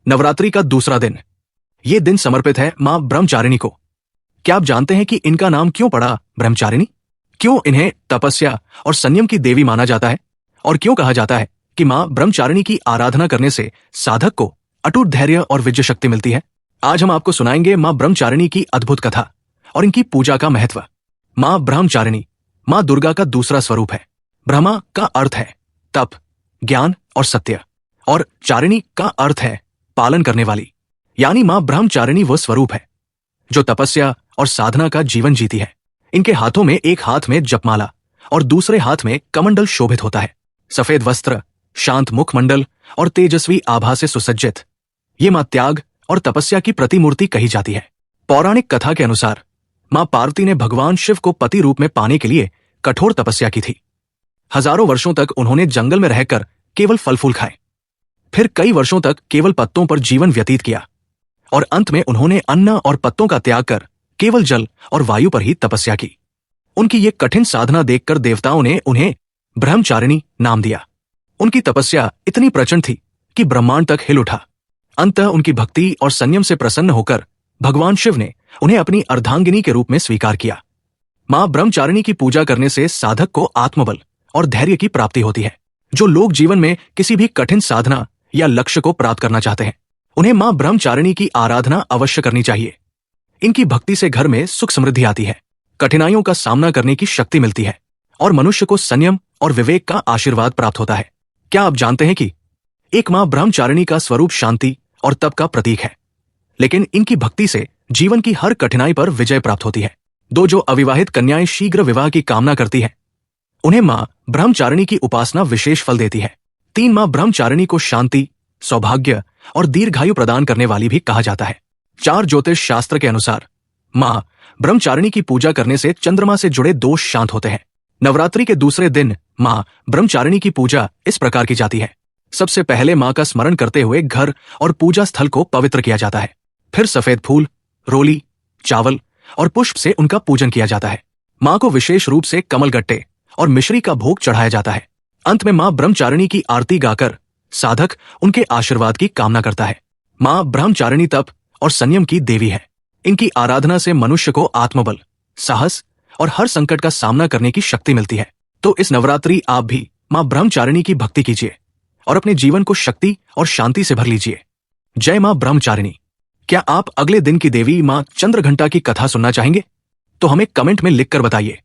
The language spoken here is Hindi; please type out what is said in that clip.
नवरात्रि का दूसरा दिन। ये दिन समर्पित है मां ब्रह्मचारिणी को। क्या आप जानते हैं कि इनका नाम क्यों पड़ा ब्रह्मचारिणी? क्यों इन्हें तपस्या और संयम की देवी माना जाता है? और क्यों कहा जाता है कि मां ब्रह्मचारिणी की आराधना करने से साधक को अटूट धैर्य और विजय शक्ति मिलती है? आज हम आपको सुनाएंगे मां ब्रह्मचारिणी की अद्भुत कथा और इनकी पूजा का महत्व। मां ब्रह्मचारिणी मां दुर्गा का दूसरा स्वरूप है। ब्रह्मा का अर्थ है तप, ज्ञान और सत्य, और चारिणी का अर्थ है पालन करने वाली। यानी मां ब्रह्मचारिणी वो स्वरूप है जो तपस्या और साधना का जीवन जीती है। इनके हाथों में एक हाथ में जपमाला और दूसरे हाथ में कमंडल शोभित होता है। सफेद वस्त्र, शांत मुखमंडल और तेजस्वी आभा से सुसज्जित ये मां त्याग और तपस्या की प्रतिमूर्ति कही जाती है। पौराणिक कथा के अनुसार मां पार्वती ने भगवान शिव को पति रूप में पाने के लिए कठोर तपस्या की थी। हजारों वर्षों तक उन्होंने जंगल में रहकर केवल फल फूल खाए, फिर कई वर्षों तक केवल पत्तों पर जीवन व्यतीत किया, और अंत में उन्होंने अन्न और पत्तों का त्याग कर केवल जल और वायु पर ही तपस्या की। उनकी ये कठिन साधना देखकर देवताओं ने उन्हें ब्रह्मचारिणी नाम दिया। उनकी तपस्या इतनी प्रचंड थी कि ब्रह्मांड तक हिल उठा। अंततः उनकी भक्ति और संयम से प्रसन्न होकर भगवान शिव ने उन्हें अपनी अर्धांगिनी के रूप में स्वीकार किया। मां ब्रह्मचारिणी की पूजा करने से साधक को आत्मबल और धैर्य की प्राप्ति होती है। जो लोग जीवन में किसी भी कठिन साधना या लक्ष्य को प्राप्त करना चाहते हैं, उन्हें मां ब्रह्मचारिणी की आराधना अवश्य करनी चाहिए। इनकी भक्ति से घर में सुख समृद्धि आती है, कठिनाइयों का सामना करने की शक्ति मिलती है और मनुष्य को संयम और विवेक का आशीर्वाद प्राप्त होता है। क्या आप जानते हैं कि एक मां ब्रह्मचारिणी का स्वरूप शांति और तप का प्रतीक है, लेकिन इनकी भक्ति से जीवन की हर कठिनाई पर विजय प्राप्त होती है। जो अविवाहित कन्याएं शीघ्र विवाह की कामना करती हैं, उन्हें मां ब्रह्मचारिणी की उपासना विशेष फल देती है। 3 मां ब्रह्मचारिणी को शांति, सौभाग्य और दीर्घायु प्रदान करने वाली भी कहा जाता है। 4 ज्योतिष शास्त्र के अनुसार मां ब्रह्मचारिणी की पूजा करने से चंद्रमा से जुड़े दोष शांत होते हैं। नवरात्रि के दूसरे दिन मां ब्रह्मचारिणी की पूजा इस प्रकार की जाती है। सबसे पहले मां का स्मरण करते हुए घर और पूजा स्थल को पवित्र किया जाता है। फिर सफेद फूल, रोली, चावल और पुष्प से उनका पूजन किया जाता है। मां को विशेष रूप से कमलगट्टे और मिश्री का भोग चढ़ाया जाता है। अंत में मां ब्रह्मचारिणी की आरती गाकर साधक उनके आशीर्वाद की कामना करता है। मां ब्रह्मचारिणी तप और संयम की देवी है। इनकी आराधना से मनुष्य को आत्मबल, साहस और हर संकट का सामना करने की शक्ति मिलती है। तो इस नवरात्रि आप भी मां ब्रह्मचारिणी की भक्ति कीजिए और अपने जीवन को शक्ति और शांति से भर लीजिए। जय मां ब्रह्मचारिणी। क्या आप अगले दिन की देवी मां चंद्रघंटा की कथा सुनना चाहेंगे? तो हमें कमेंट में लिखकर बताइए।